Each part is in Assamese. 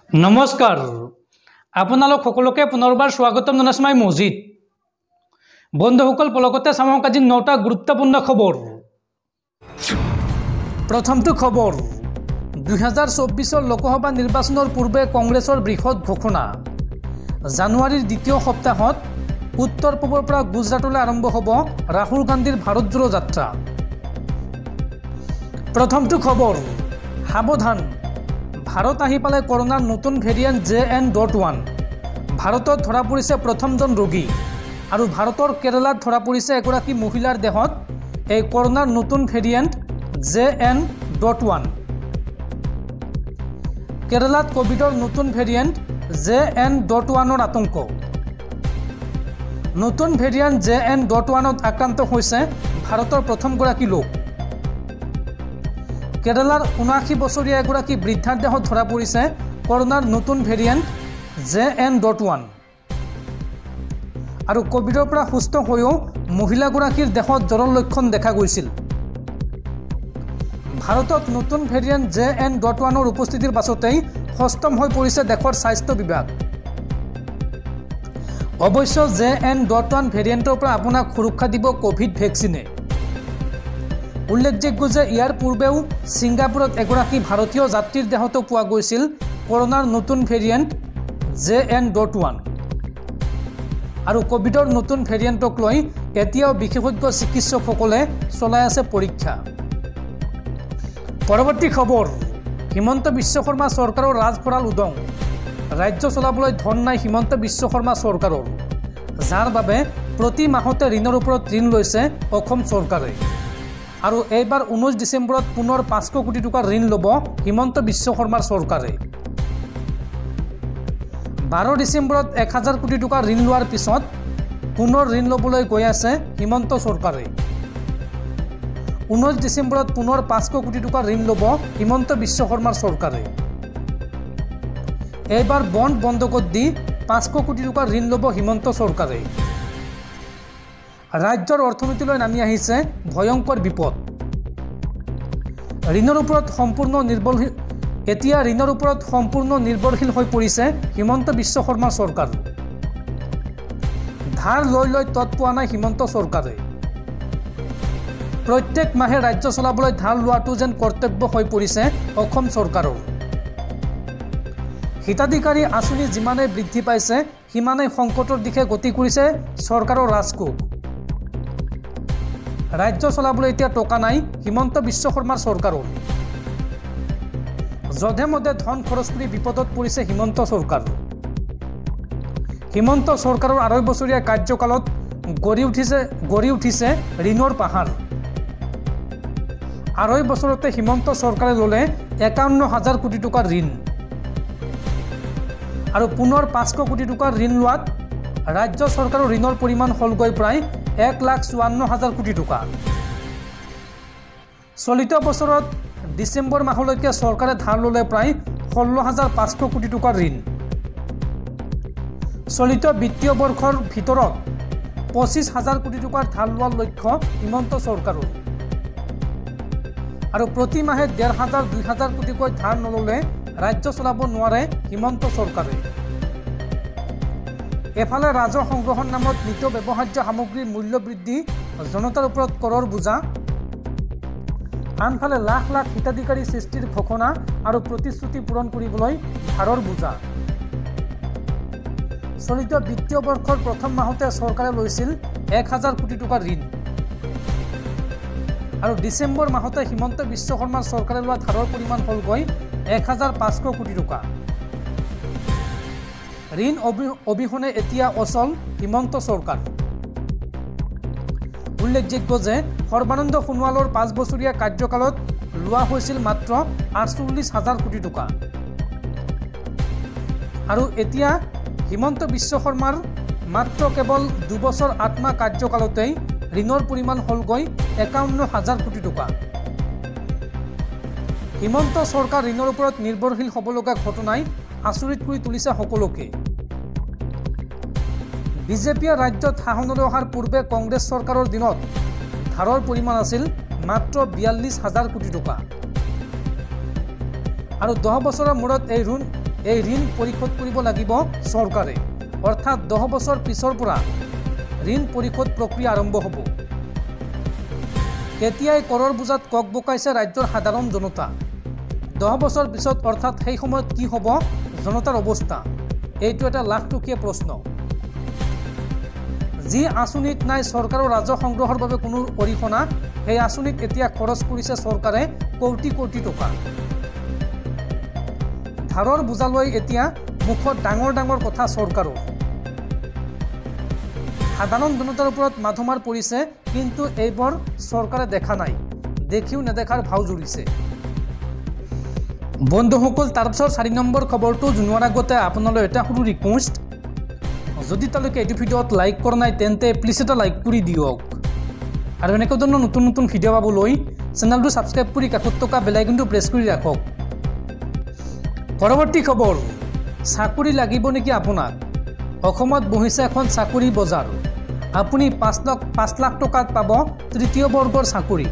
নমস্কাৰ আপোনালোক সকলোকে পুনৰবাৰ স্বাগতম জনাইছো মই মজিদ বন্ধুসকল পলকতে চামক আজি 9টা গুৰুত্বপূৰ্ণ খবৰ প্ৰথমটো খবৰ 2024 লোকসভা নিৰ্বাচনৰ পূৰ্বে কংগ্ৰেছৰ বৃহৎ ঘোষণা জানুৱাৰীৰ দ্বিতীয় সপ্তাহত উত্তৰ পূবৰ পৰা গুজৰাটলৈ আৰম্ভ হ'ব ৰাহুল গান্ধীৰ ভাৰত জোড়ো যাত্ৰা প্ৰথমটো খবৰ সাৱধান ভাৰত আহি পালে কৰোনাৰ নতুন ভেৰিয়েণ্ট JN.1 ভাৰতত ধৰা পৰিছে প্ৰথমজন ৰোগী আৰু ভাৰতৰ কেৰালাত ধৰা পৰিছে এগৰাকী মহিলাৰ দেহত এই কৰোনাৰ নতুন ভেৰিয়েণ্ট JN.1 কেৰালাত কোভিডৰ নতুন ভেৰিয়েণ্ট JN.1ৰ আতংক নতুন ভেৰিয়েণ্ট JN.1ত আক্ৰান্ত হৈছে ভাৰতৰ প্ৰথমগৰাকী লোক কেৰালাৰ 79 বছৰীয়া এগৰাকী বৃদ্ধাৰ দেহত ধৰা পৰিছে কৰোনাৰ নতুন ভেৰিয়েণ্ট JN.1 আৰু কোভিডৰ পৰা সুস্থ হৈও মহিলাগৰাকীৰ দেহত জ্বৰৰ লক্ষণ দেখা গৈছিল ভাৰতত নতুন ভেৰিয়েণ্ট JN.1ৰ উপস্থিতিৰ পাছতেই সষ্টম হৈ পৰিছে দেশৰ স্বাস্থ্য বিভাগ অৱশ্য JN.1 ভেৰিয়েণ্টৰ পৰা আপোনাক সুৰক্ষা দিব কোভিড ভেকচিনে উল্লেখযোগ্য যে ইয়াৰ পূৰ্বেও সিংগাপুৰত এগৰাকী ভাৰতীয় যাত্ৰীৰ দেহত পোৱা গৈছিল কৰোনাৰ নতুন ভেৰিয়েণ্ট JN.1 আৰু কোভিডৰ নতুন ভেৰিয়েণ্টক লৈ এতিয়াও বিশেষজ্ঞ চিকিৎসকসকলে চলাই আছে পৰীক্ষা পৰৱৰ্তী খবৰ হিমন্ত বিশ্ব শৰ্মা চৰকাৰৰ ৰাজভঁৰাল উদং ৰাজ্য চলাবলৈ ধন নাই হিমন্ত বিশ্ব শৰ্মা চৰকাৰৰ যাৰ বাবে প্ৰতি মাহতে ঋণৰ ওপৰত ঋণ লৈছে অসম চৰকাৰে আৰু এইবাৰ 19 ডিসেম্বৰত পুনৰ 500 কোটি টকাৰ ঋণ ল'ব হিমন্ত বিশ্ব শৰ্মাৰ চৰকাৰে 12 ডিসেম্বৰত 1000 কোটি টকাৰ ঋণ লোৱাৰ পিছত পুনৰ ঋণ ল'বলৈ গৈ আছে হিমন্ত চৰকাৰে 19 ডিসেম্বৰত পুনৰ 500 কোটি টকাৰ ঋণ ল'ব হিমন্ত বিশ্ব শৰ্মাৰ চৰকাৰে এইবাৰ বণ্ড বন্ধকত দি 500 কোটি টকাৰ ঋণ ল'ব হিমন্ত চৰকাৰে ৰাজ্যৰ অৰ্থনীতিলৈ নামি আহিছে ভয়ংকৰ বিপদ ঋণৰ ওপৰত সম্পূৰ্ণ নিৰ্ভৰশীল হৈ পৰিছে হিমন্ত বিশ্ব শৰ্মা চৰকাৰ ধাৰ লৈ তৎ পোৱা নাই হিমন্ত চৰকাৰে প্ৰত্যেক মাহে ৰাজ্য চলাবলৈ ধাৰ লোৱাটো যেন কৰ্তব্য হৈ পৰিছে অসম চৰকাৰৰ হিতাধিকাৰী আঁচনি যিমানে বৃদ্ধি পাইছে সিমানে সংকটৰ দিশে গতি কৰিছে চৰকাৰৰ ৰাজকোষ ৰাজ্য চলাবলৈ এতিয়া টকা নাই হিমন্ত বিশ্ব শৰ্মাৰ চৰকাৰৰ যধে মধে ধন খৰচ কৰি বিপদত পৰিছে হিমন্ত চৰকাৰ হিমন্ত চৰকাৰৰ 2.5 বছৰীয়া কাৰ্যকালত গঢ়ি উঠিছে ঋণৰ পাহাৰ 2.5 বছৰতে হিমন্ত চৰকাৰে ল'লে 51,000 কোটি টকাৰ ঋণ আৰু পুনৰ 500 কোটি টকাৰ ঋণ লোৱাত ৰাজ্য চৰকাৰৰ ঋণৰ পৰিমাণ হলগৈ প্ৰায় 1,54,000 কোটি টকা চলিত বছৰত ডিসেম্বৰ মাহলৈকে চৰকাৰে ধাৰ ল'লে প্ৰায় 16,500 কোটি টকাৰ ঋণ চলিত বিত্তীয় বৰ্ষৰ ভিতৰত 25,000 কোটি টকাৰ ধাৰ লোৱাৰ লক্ষ্য হিমন্ত চৰকাৰৰ আৰু প্ৰতি মাহে 1,500-2,000 কোটিকৈ ধাৰ নল'লে ৰাজ্য চলাব নোৱাৰে হিমন্ত চৰকাৰে এফালে ৰাজহ সংগ্ৰহৰ নামত নিত্য ব্যৱহাৰ্য সামগ্ৰীৰ মূল্য বৃদ্ধি জনতাৰ ওপৰত কৰৰ বোজা আনফালে লাখ লাখ হিতাধিকাৰী সৃষ্টিৰ ঘোষণা আৰু প্ৰতিশ্ৰুতি পূৰণ কৰিবলৈ ধাৰৰ বোজা চলিত বিত্তীয় বৰ্ষৰ প্ৰথম মাহতে চৰকাৰে লৈছিল 1,000 কোটি টকাৰ ঋণ আৰু ডিসেম্বৰ মাহতে হিমন্ত বিশ্ব শৰ্মাৰ চৰকাৰে লোৱা ধাৰৰ পৰিমাণ হলগৈ 1,500 কোটি টকা ঋণ অবিহনে এতিয়া অচল হিমন্ত চৰকাৰ উল্লেখযোগ্য যে সৰ্বানন্দ সোণোৱালৰ 5 বছৰীয়া কাৰ্যকালত লোৱা হৈছিল মাত্ৰ 48,000 কোটি টকা আৰু এতিয়া হিমন্ত বিশ্ব শৰ্মাৰ মাত্ৰ কেৱল 2 বছৰ 8 মাহ কাৰ্যকালতেই ঋণৰ পৰিমাণ হলগৈ 51,000 কোটি টকা হিমন্ত চৰকাৰ ঋণৰ ওপৰত নিৰ্ভৰশীল হ'ব লগা ঘটনাই আচৰিত কৰি তুলিছে সকলোকে বিজেপিয়ে ৰাজ্যত শাসনলৈ অহাৰ পূৰ্বে কংগ্ৰেছ চৰকাৰৰ দিনত ধাৰৰ পৰিমাণ আছিল মাত্ৰ 42,000 কোটি টকা আৰু 10 বছৰৰ মূৰত এই ঋণ পৰিশোধ কৰিব লাগিব চৰকাৰে, অৰ্থাৎ 10 বছৰ পিছৰ পৰা ঋণ পৰিশোধ প্ৰক্ৰিয়া আৰম্ভ হ'ব। এতিয়াই কৰৰ বোজাত কক বকাইছে ৰাজ্যৰ সাধাৰণ জনতা। 10 বছৰ পিছত অৰ্থাৎ সেই সময়ত কি হ'ব জনতাৰ অৱস্থা, এইটো এটা লাখটকীয়া প্ৰশ্ন। যি আঁচনিত নাই চৰকাৰৰ ৰাজহ সংগ্ৰহৰ বাবে কোনো অৰিহণা, সেই আঁচনিত এতিয়া খৰচ কৰিছে চৰকাৰে কোটি কোটি টকা। ধাৰৰ বোজা লৈ এতিয়া মুখত ডাঙৰ ডাঙৰ কথা চৰকাৰৰ। সাধাৰণ জনতাৰ ওপৰত মাধমাৰ পৰিছে, কিন্তু এইবোৰ চৰকাৰে দেখা নাই, দেখিও নেদেখাৰ ভাও জুৰিছে। বন্ধুসকল, তাৰপিছত 4 নম্বৰ খবৰটো জনোৱাৰ আগতে আপোনালৈ এটা সৰু ৰিকুৱেষ্ট, যদি তেওঁলোকে এইটো ভিডিঅ'ত লাইক কৰা নাই তেন্তে প্লিজ এটা লাইক কৰি দিয়ক, আৰু এনেকুৱা ধৰণৰ নতুন নতুন ভিডিঅ' পাবলৈ চেনেলটো ছাবস্ক্ৰাইব কৰি কাষত থকা বেল আইকনটো প্ৰেছ কৰি ৰাখক। পৰৱৰ্তী খবৰ, চাকৰি লাগিব নেকি আপোনাক? অসমত বহিছে এখন চাকৰি বজাৰ। আপুনি 5 লাখ টকাত পাব তৃতীয় বৰ্গৰ চাকৰি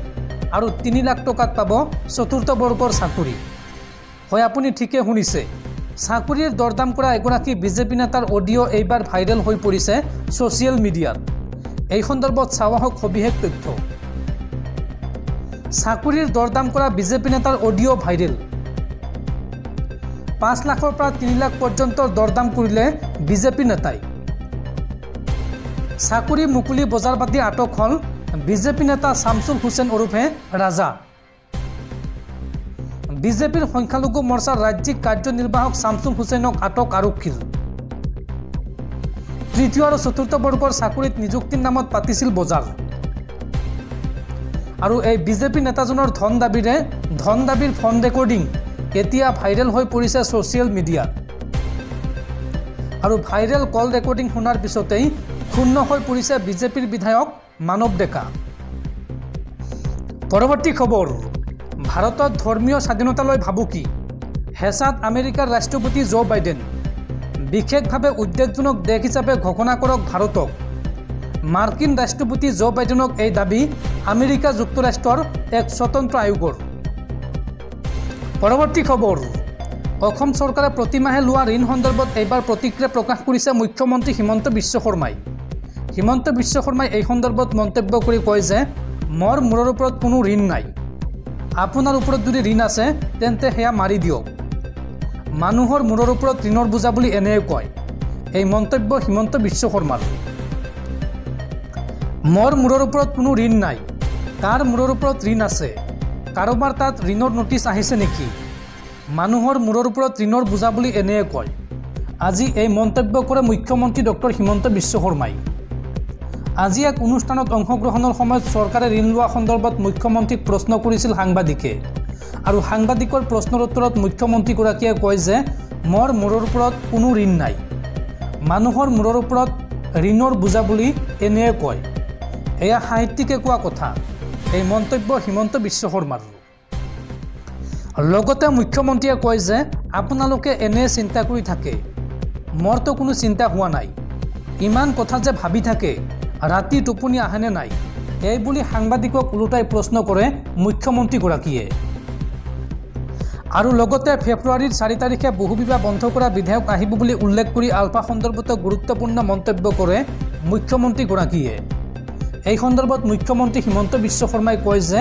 আৰু 3 লাখ টকাত পাব চতুৰ্থ বৰ্গৰ চাকৰি। হয়, আপুনি ঠিকে শুনিছে, চাকৰিৰ দৰদাম কৰা এগৰাকী বিজেপি নেতাৰ অডিঅ' এইবাৰ ভাইৰেল হৈ পৰিছে ছ'চিয়েল মিডিয়াত। এই সন্দৰ্ভত চাওঁ আহক সবিশেষ তথ্য। চাকৰিৰ দৰদাম কৰা বিজেপি নেতাৰ অডিঅ' ভাইৰেল। 5 লাখৰ পৰা 3 লাখ পৰ্যন্ত দৰদাম কৰিলে বিজেপি নেতাই। চাকৰি মুকলি বজাৰ পাতি আটক হ'ল বিজেপি নেতা শামছুল হুছেইন ওৰফে ৰাজা। বিজেপিৰ সংখ্যালঘু মৰ্চাৰ ৰাজ্যিক কাৰ্যনিৰ্বাহক শামছুল হুছেইনক আটক আৰক্ষীৰ। তৃতীয় আৰু চতুৰ্থ বৰ্গৰ চাকৰিত নিযুক্তিৰ নামত পাতিছিল বজাৰ। আৰু এই বিজেপি নেতাজনৰ ধন দাবীৰ ফোন ৰেকৰ্ডিং এতিয়া ভাইৰেল হৈ পৰিছে ছ'চিয়েল মিডিয়াত। আৰু ভাইৰেল কল ৰেকৰ্ডিং শুনাৰ পিছতেই ক্ষুণ্ণ হৈ পৰিছে বিজেপিৰ বিধায়ক মানৱ ডেকা। পৰৱৰ্তী খবৰ, ভাৰতত ধৰ্মীয় স্বাধীনতালৈ ভাবুকি, হেঁচাত আমেৰিকাৰ ৰাষ্ট্ৰপতি জো বাইডেন। বিশেষভাৱে উদ্বেগজনক দেশ হিচাপে ঘোষণা কৰক ভাৰতক। মাৰ্কিন ৰাষ্ট্ৰপতি জো বাইডেনক এই দাবী আমেৰিকা যুক্তৰাষ্ট্ৰৰ এক স্বতন্ত্ৰ আয়োগৰ। পৰৱৰ্তী খবৰ, অসম চৰকাৰে প্ৰতিমাহে লোৱা ঋণ সন্দৰ্ভত এইবাৰ প্ৰতিক্ৰিয়া প্ৰকাশ কৰিছে মুখ্যমন্ত্ৰী হিমন্ত বিশ্ব শৰ্মাই। হিমন্ত বিশ্ব শৰ্মাই এই সন্দৰ্ভত মন্তব্য কৰি কয় যে মোৰ মূৰৰ ওপৰত কোনো ঋণ নাই, আপোনাৰ ওপৰত যদি ঋণ আছে তেন্তে সেয়া মাৰি দিয়ক। মানুহৰ মূৰৰ ওপৰত ঋণৰ বোজা বুলি এনেয়ে কয়। এই মন্তব্য হিমন্ত বিশ্ব শৰ্মাৰ। মোৰ মূৰৰ ওপৰত কোনো ঋণ নাই, কাৰ মূৰৰ ওপৰত ঋণ আছে? কাৰোবাৰ তাত ঋণৰ নটিচ আহিছে নেকি? মানুহৰ মূৰৰ ওপৰত ঋণৰ বোজা বুলি এনেয়ে কয়। আজি এই মন্তব্য কৰে মুখ্যমন্ত্ৰী ডক্টৰ হিমন্ত বিশ্ব শৰ্মাই। আজি এক অনুষ্ঠানত অংশগ্ৰহণৰ সময়ত চৰকাৰে ঋণ লোৱা সন্দৰ্ভত মুখ্যমন্ত্ৰীক প্ৰশ্ন কৰিছিল সাংবাদিকে, আৰু সাংবাদিকৰ প্ৰশ্নৰ উত্তৰত মুখ্যমন্ত্ৰীগৰাকীয়ে কয় যে মোৰ মূৰৰ ওপৰত কোনো ঋণ নাই, মানুহৰ মূৰৰ ওপৰত ঋণৰ বোজা বুলি এনেয়ে কয়। এয়া সাহিত্যিকে কোৱা কথা। এই মন্তব্য হিমন্ত বিশ্ব শৰ্মাৰ। লগতে মুখ্যমন্ত্ৰীয়ে কয় যে আপোনালোকে এনে চিন্তা কৰি থাকে, মোৰতো কোনো চিন্তা হোৱা নাই, ইমান কথা যে ভাবি থাকে, ৰাতি টোপনি আহেনে নাই, এই বুলি সাংবাদিকক ওলোটাই প্ৰশ্ন কৰে মুখ্যমন্ত্ৰীগৰাকীয়ে। আৰু লগতে ফেব্ৰুৱাৰীৰ 4 তাৰিখে বহুবিবাহ বন্ধ কৰা বিধেয়ক আহিব বুলি উল্লেখ কৰি আলফা সন্দৰ্ভত গুৰুত্বপূৰ্ণ মন্তব্য কৰে মুখ্যমন্ত্ৰীগৰাকীয়ে। এই সন্দৰ্ভত মুখ্যমন্ত্ৰী হিমন্ত বিশ্ব শৰ্মাই কয় যে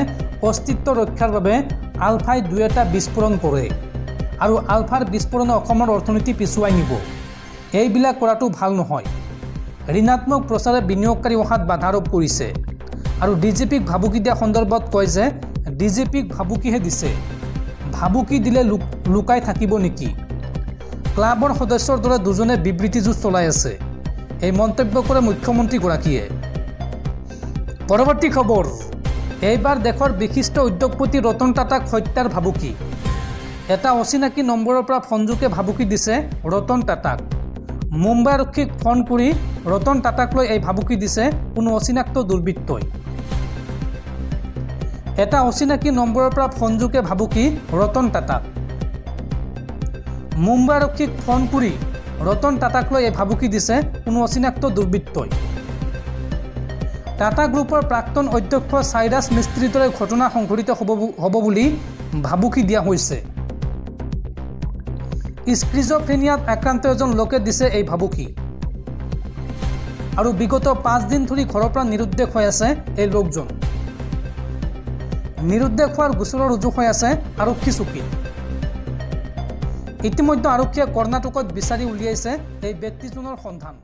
অস্তিত্ব ৰক্ষাৰ বাবে আলফাই 2এটা বিস্ফোৰণ কৰে, আৰু আলফাৰ বিস্ফোৰণে অসমৰ অৰ্থনীতি পিছুৱাই নিব। এইবিলাক কৰাটো ভাল নহয়। ঋণাত্মক প্ৰচাৰে বিনিয়োগকাৰী অহাত বাধা আৰোপ কৰিছে, আৰু ডিজিপিক ভাবুকি দিয়া সন্দৰ্ভত কয় যে ডিজিপিক ভাবুকিহে দিছে, ভাবুকি দিলে লুকাই থাকিব নেকি? ক্লাবৰ সদস্যৰ দৰে দুজনে বিবৃতি যুঁজ চলাই আছে। এই মন্তব্য কৰে মুখ্যমন্ত্ৰীগৰাকীয়ে। পৰৱৰ্তী খবৰ, এইবাৰ দেশৰ বিশিষ্ট উদ্যোগপতি ৰতন টাটাক হত্যাৰ ভাবুকি। এটা অচিনাকি নম্বৰৰ পৰা ফোনযোগে ভাবুকি দিছে ৰতন টাটাক। মুম্বাই আৰক্ষীক ফোন কৰি ৰতন টাটাক লৈ এই ভাবুকি দিছে কোনো অচিনাক্ত দুৰ্বৃত্তই। এটা অচিনাকি নম্বৰৰ পৰা ফোনযোগে ভাবুকি ৰতন টাটাক। মুম্বাই আৰক্ষীক ফোন কৰি ৰতন টাটাক লৈ এই ভাবুকি দিছে কোনো অচিনাক্ত দুৰ্বৃত্তই। টাটা গ্ৰুপৰ প্ৰাক্তন অধ্যক্ষ চাইৰাছ মিস্ত্ৰীৰ দৰে ঘটনা সংঘটিত হ'ব বুলি ভাবুকি দিয়া হৈছে। স্কিজোফ্ৰেনিয়াত আক্ৰান্ত এজন লোকে দিছে এই ভাবুকি আৰু বিগত 5 দিন ধৰি ঘৰৰ পৰা নিৰুদ্দেশ হৈ আছে এই লোকজন নিৰুদ্দেশ হোৱাৰ গোচৰ ৰুজু হৈ আছে আৰক্ষী চকীত ইতিমধ্যে আৰক্ষীয়ে কৰ্ণাটকত বিচাৰি উলিয়াইছে এই ব্যক্তিজনৰ সন্ধান